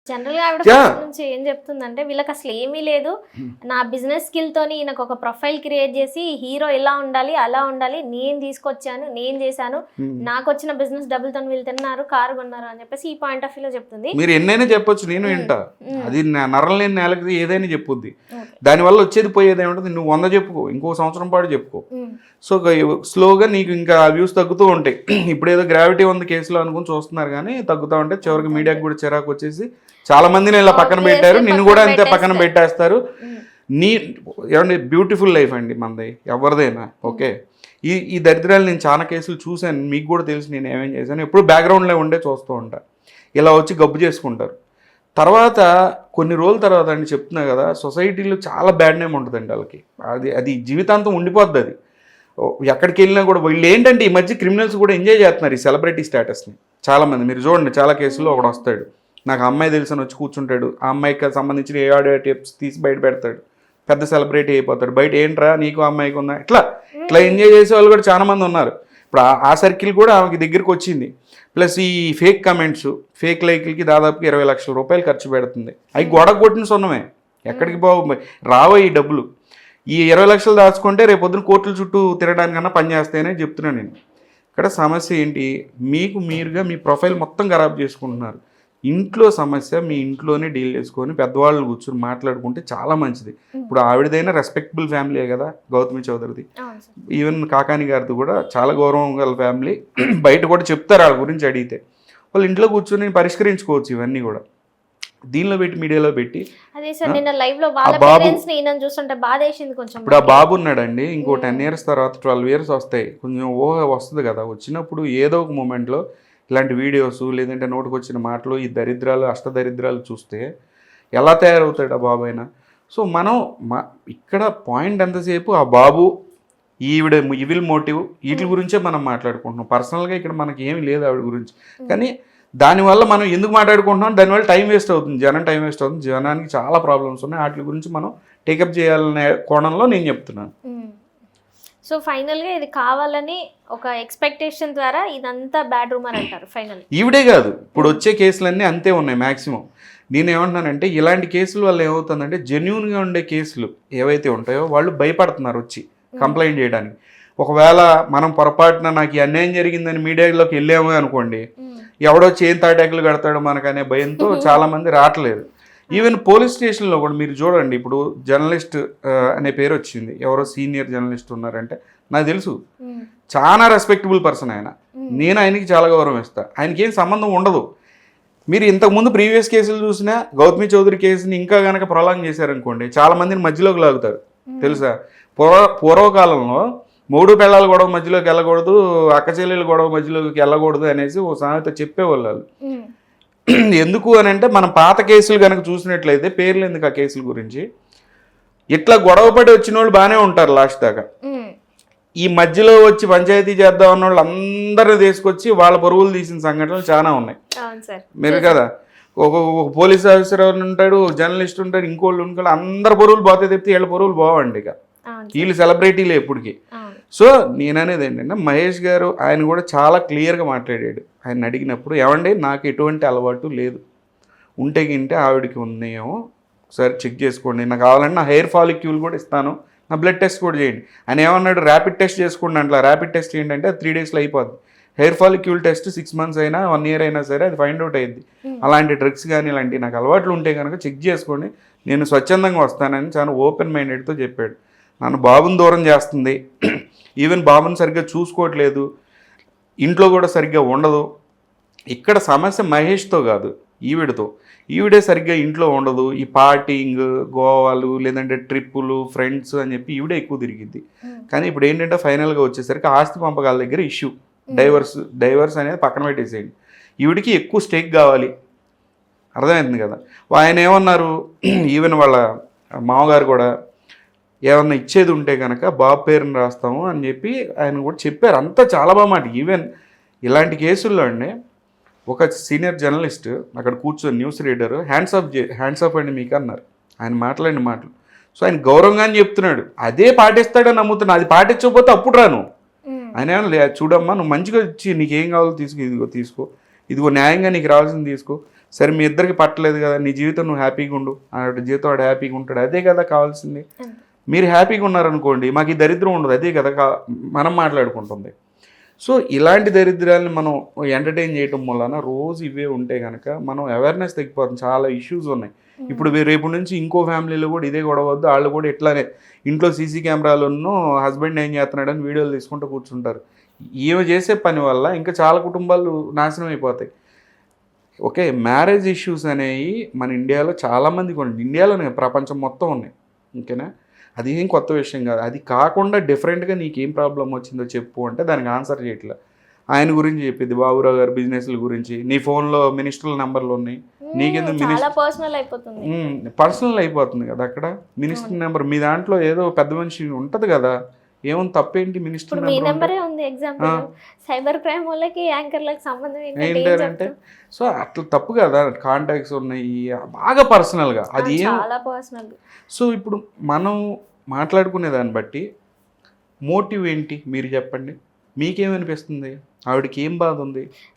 General గా ఆవిడ first నుంచి ఏం చెప్తుందంటే వీళ్ళకి అసలు ఏమీ లేదు, నా బిజినెస్ స్కిల్ తోని నాకు ఒక ప్రొఫైల్ క్రియేట్ చేసి హీరో ఎలా ఉండాలి అలా ఉండాలి, నేను తీసుకొచ్చాను, నేను చేశాను, నాకు వచ్చిన బిజినెస్ డబ్బులతో వీళ్ళు తిన్నారు, కారు కొన్నారు అని చెప్పేసి ఈ పాయింట్ ఆఫ్ వ్యూలో చెప్తుంది. మీరు ఎన్నైనా చెప్పొచ్చు, నేను వింటా. అది నరం లేని నేలకి ఏదైనా చెప్పుద్ది. దానివల్ల వచ్చేది పోయేది ఏమంటుంది, నువ్వు 100 చెప్పుకో, ఇంకో సంవత్సరం పాటు చెప్పుకో. సో స్లోగా నీకు ఇంకా వ్యూస్ తగ్గుతూ ఉంటాయి. ఇప్పుడు ఏదో గ్రావిటీ ఉంది కేసులో అనుకుని చూస్తున్నారు కానీ తగ్గుతూ ఉంటాయి. చివరికి మీడియాకి కూడా చిరాకు వచ్చేసి చాలా మందిని ఇలా పక్కన పెట్టారు, నిన్ను కూడా అంతే పక్కన పెట్టేస్తారు. నీ ఏమండి బ్యూటిఫుల్ లైఫ్ అండి మనది, ఎవరిదైనా. ఓకే, ఈ దరిద్రాలు నేను చాలా కేసులు చూశాను, మీకు కూడా తెలుసు నేను ఏమేం చేశాను. ఎప్పుడు బ్యాక్గ్రౌండ్లో ఉండే చూస్తూ ఉంటా. ఇలా వచ్చి గబ్బు చేసుకుంటారు. తర్వాత కొన్ని రోజుల తర్వాత అండి చెప్తున్నా కదా, సొసైటీలో చాలా బ్యాడ్ నేమ్ ఉంటుందండి వాళ్ళకి. అది జీవితాంతం ఉండిపోద్ది. అది ఎక్కడికి వెళ్ళినా కూడా వీళ్ళు ఏంటంటే ఈ మధ్య క్రిమినల్స్ కూడా ఎంజాయ్ చేస్తున్నారు ఈ సెలబ్రిటీ స్టేటస్ని. చాలామంది మీరు చూడండి, చాలా కేసుల్లో ఒకడు వస్తాడు, నాకు అమ్మాయి తెలుసని వచ్చి కూర్చుంటాడు, ఆ అమ్మాయికి సంబంధించిన ఏ ఆడియో టిప్స్ తీసి బయట పెడతాడు, పెద్ద సెలబ్రిటీ అయిపోతాడు. బయట ఏంట్రా నీకు అమ్మాయికి ఉందా, ఇట్లా ఎంజాయ్ చేసే వాళ్ళు కూడా చాలా మంది ఉన్నారు. ఇప్పుడు ఆ సర్కిల్ కూడా ఆమెకి దగ్గరికి వచ్చింది. ప్లస్ ఈ ఫేక్ కమెంట్స్, ఫేక్ లైక్లకి దాదాపుగా 20 లక్షల రూపాయలు ఖర్చు పెడుతుంది. అవి గొడవ కొట్టిన సొన్నమే, ఎక్కడికి రావో ఈ డబ్బులు. ఈ 20 లక్షలు దాచుకుంటే రేపు పొద్దున కోర్టుల చుట్టూ తిరగడానికన్నా పని చేస్తాయనే చెప్తున్నాను నేను. ఇక్కడ సమస్య ఏంటి, మీకు మీరుగా మీ ప్రొఫైల్ మొత్తం ఖరాబ్ చేసుకుంటున్నారు. ఇంట్లో సమస్య మీ ఇంట్లోనే డీల్ చేసుకొని పెద్దవాళ్ళని కూర్చొని మాట్లాడుకుంటే చాలా మంచిది. ఇప్పుడు ఆవిడదైనా రెస్పెక్టబుల్ ఫ్యామిలీ కదా గౌతమి చౌదరిది, ఈవెన్ కాకాని గారిది కూడా చాలా గౌరవం గల ఫ్యామిలీ. బయట కూడా చెప్తారు వాళ్ళ గురించి అడిగితే. వాళ్ళు ఇంట్లో కూర్చొని పరిష్కరించుకోవచ్చు ఇవన్నీ కూడా. దీనిలో పెట్టి మీడియాలో పెట్టి ఇప్పుడు ఆ బాబు ఉన్నాడండి, ఇంకో 10 years తర్వాత 12 years వస్తాయి, కొంచెం ఊహ వస్తుంది కదా. వచ్చినప్పుడు ఏదో ఒక మూమెంట్లో ఇలాంటి వీడియోస్ లేదంటే నోటికి వచ్చిన మాటలు, ఈ దరిద్రాలు అష్టదరిద్రాలు చూస్తే ఎలా తయారవుతాడు ఆ బాబు అయినా. సో మనం ఇక్కడ పాయింట్ ఎంతసేపు ఆ బాబు ఈవిడ ఈవిల్ మోటివ్ వీటి గురించే మనం మాట్లాడుకుంటున్నాం. పర్సనల్గా ఇక్కడ మనకి ఏమి లేదు ఆవిడ గురించి. కానీ దానివల్ల మనం ఎందుకు మాట్లాడుకుంటున్నాం, దానివల్ల టైం వేస్ట్ అవుతుంది, జనం టైం వేస్ట్ అవుతుంది, జనానికి చాలా ప్రాబ్లమ్స్ ఉన్నాయి. వాటి గురించి మనం టేకప్ చేయాలనే కోణంలో నేను చెప్తున్నాను. సో ఫైనల్గా ఇది కావాలని ఒక ఎక్స్పెక్టేషన్ ద్వారా ఇదంతా బ్యాడ్ రూమర్ అంటారు. ఫైనల్ ఈవిడే కాదు, ఇప్పుడు వచ్చే కేసులన్నీ అంతే ఉన్నాయి మ్యాక్సిమం. నేను ఏమంటున్నానంటే ఇలాంటి కేసుల వల్ల ఏమవుతుందంటే జెన్యూన్గా ఉండే కేసులు ఏవైతే ఉంటాయో వాళ్ళు భయపడుతున్నారు వచ్చి కంప్లైంట్ చేయడానికి. ఒకవేళ మనం పొరపాటున నాకు ఈ అన్యాయం జరిగిందని మీడియాలోకి వెళ్ళాము అనుకోండి, ఎవడో చేయి తాటాకులు కడతాడో మనకనే భయంతో చాలామంది రావట్లేదు. ఈవెన్ పోలీస్ స్టేషన్లో కూడా మీరు చూడండి, ఇప్పుడు జర్నలిస్ట్ అనే పేరు వచ్చింది, ఎవరో సీనియర్ జర్నలిస్ట్ ఉన్నారంటే నాకు తెలుసు, చాలా రెస్పెక్టబుల్ పర్సన్ ఆయన. నేను ఆయనకి చాలా గౌరవం ఇస్తాను, ఆయనకి ఏం సంబంధం ఉండదు. మీరు ఇంతకుముందు ప్రీవియస్ కేసులు చూసినా గౌతమి చౌదరి కేసుని ఇంకా కనుక ప్రొలాంగ్ చేశారనుకోండి చాలా మందిని మధ్యలోకి లాగుతారు తెలుసా. పూర్వకాలంలో 3 పెళ్ళాల గొడవ మధ్యలోకి వెళ్ళకూడదు, అక్క చెల్లెల గొడవ మధ్యలోకి వెళ్ళకూడదు అనేసి ఓ సామెత చెప్పేవాళ్ళు. ఎందుకు అని అంటే మనం పాత కేసులు కనుక చూసినట్లయితే, పేర్లు ఎందుకు ఆ కేసుల గురించి, ఇట్లా గొడవపడి వచ్చిన వాళ్ళు బాగానే ఉంటారు లాస్ట్ దాకా. ఈ మధ్యలో వచ్చి పంచాయతీ చేద్దాం అన్న వాళ్ళు అందరినీ తీసుకొచ్చి వాళ్ళ పరువులు తీసిన సంఘటనలు చాలా ఉన్నాయి. మీరు కదా, ఒక పోలీస్ ఆఫీసర్ ఉంటాడు, జర్నలిస్ట్ ఉంటాడు, ఇంకోళ్ళు అందరు పరువులు పోతే తెప్పితే వీళ్ళ పరువులు పోవండి. ఇక వీళ్ళు సెలబ్రిటీలే ఎప్పటికీ. సో నేననేది ఏంటంటే మహేష్ గారు ఆయన కూడా చాలా క్లియర్గా మాట్లాడాడు. ఆయన అడిగినప్పుడు ఏమండి నాకు ఎటువంటి అలవాటు లేదు, ఉంటే గింటే ఆవిడకి ఉన్నాయేమో సరే చెక్ చేసుకోండి, నాకు కావాలంటే నా హెయిర్ ఫాలిక్యూల్ కూడా ఇస్తాను, నా బ్లడ్ టెస్ట్ కూడా చేయండి. ఆయన ఏమన్నాడు, ర్యాపిడ్ టెస్ట్ చేసుకోండి అంట్లా. ర్యాపిడ్ టెస్ట్ ఏంటంటే అది 3 daysలో అయిపోద్ది. హెయిర్ ఫాలిక్యూల్ టెస్ట్ 6 months అయినా 1 year అయినా సరే అది ఫైండ్ అవుట్ అయ్యింది. అలాంటి డ్రగ్స్ కానీ ఇలాంటి నాకు అలవాట్లు ఉంటే కనుక చెక్ చేసుకోండి, నేను స్వచ్ఛందంగా వస్తానని చాలా ఓపెన్ మైండెడ్తో చెప్పాడు. నన్ను బాబుని దూరం చేస్తుంది, ఈవెన్ బాబుని సరిగ్గా చూసుకోవట్లేదు, ఇంట్లో కూడా సరిగ్గా ఉండదు. ఇక్కడ సమస్య మహేష్తో కాదు, ఈవిడే సరిగ్గా ఇంట్లో ఉండదు. ఈ పార్టీంగ్, గోవాలు లేదంటే ట్రిప్పులు, ఫ్రెండ్స్ అని చెప్పి ఈవిడే ఎక్కువ తిరిగింది. కానీ ఇప్పుడు ఏంటంటే ఫైనల్గా వచ్చేసరికి ఆస్తి పంపకాల దగ్గర ఇష్యూ, డైవర్స్ అనేది పక్కన పెట్టేసేయండి, ఈవిడికి ఎక్కువ స్టేక్ కావాలి, అర్థమవుతుంది కదా. ఆయన ఏమన్నారు, ఈవెన్ వాళ్ళ మామగారు కూడా ఏమన్నా ఇచ్చేది ఉంటే కనుక బాబు పేరుని రాస్తాము అని చెప్పి ఆయన కూడా చెప్పారు. అంతా చాలా బాగా మాట. ఈవెన్ ఇలాంటి కేసుల్లో అండి ఒక సీనియర్ జర్నలిస్ట్ అక్కడ కూర్చొని న్యూస్ రీడర్ హ్యాండ్స్ ఆఫ్ అండి మీకు అన్నారు, ఆయన మాట్లాడిన మాటలు. సో ఆయన గౌరవంగానే చెప్తున్నాడు, అదే పాటిస్తాడని నమ్ముతున్నా. అది పాటించకపోతే అప్పుడు రాను ఆయన చూడమ్మా, నువ్వు మంచిగా ఇచ్చి నీకేం కావాలో తీసుకో, ఇదిగో న్యాయంగా నీకు రావాల్సింది తీసుకో, సరే మీ ఇద్దరికి పట్టలేదు కదా, నీ జీవితం నువ్వు హ్యాపీగా ఉండు, ఆవిడ జీవితం వాడు హ్యాపీగా ఉంటాడు, అదే కదా కావాల్సింది. మీరు హ్యాపీగా ఉన్నారనుకోండి, మాకు ఈ దరిద్రం ఉండదు, అదే కదా మనం మాట్లాడుకుంటుంది. సో ఇలాంటి దరిద్రాలని మనం ఎంటర్టైన్ చేయటం వలన రోజు ఇవే ఉంటే కనుక మనం అవేర్నెస్ తగ్గిపోతుంది. చాలా ఇష్యూస్ ఉన్నాయి. ఇప్పుడు రేపు నుంచి ఇంకో ఫ్యామిలీలో కూడా ఇదే గొడవద్దు, వాళ్ళు కూడా ఇట్లానే ఇంట్లో సీసీ కెమెరాలను హస్బెండ్ ఏం చేస్తున్నాడని వీడియోలు తీసుకుంటూ కూర్చుంటారు. ఈమె చేసే పని వల్ల ఇంకా చాలా కుటుంబాలు నాశనం అయిపోతాయి. ఓకే, మ్యారేజ్ ఇష్యూస్ అనేవి మన ఇండియాలో చాలామందికి ఉన్నాయి, ఇండియాలోనే ప్రపంచం మొత్తం ఉన్నాయి. ఓకేనా, అది ఏం కొత్త విషయం కాదు. అది కాకుండా డిఫరెంట్గా నీకేం ప్రాబ్లం వచ్చిందో చెప్పు అంటే దానికి ఆన్సర్ చేయట్లే. ఆయన గురించి చెప్పింది, బాబురావు గారి బిజినెస్ల గురించి, నీ ఫోన్లో మినిస్టర్ల నెంబర్లు ఉన్నాయి, నీకెందుకు పర్సనల్ అయిపోతుంది, పర్సనల్ అయిపోతుంది కదా అక్కడ. మినిస్టర్ నెంబర్ మీ దాంట్లో ఏదో పెద్ద మనిషి ఉంటుంది కదా, ఏముంది తప్పేంటి మినిస్టర్ మీ నెంబరే ఉంది. ఎగ్జాంపుల్ సైబర్ క్రైమ్ వాళ్ళకి యాంకర్లకు సంబంధం ఏంటంటే, సో అట్లా తప్పు కదా. కాంటాక్ట్స్ ఉన్నాయి బాగా పర్సనల్గా, అది చాలా పర్సనల్. సో ఇప్పుడు మనం మాట్లాడుకునే దాన్ని బట్టి మోటివ్ ఏంటి మీరు చెప్పండి, మీకేమనిపిస్తుంది, ఆవిడకి ఏం బాధ ఉంది?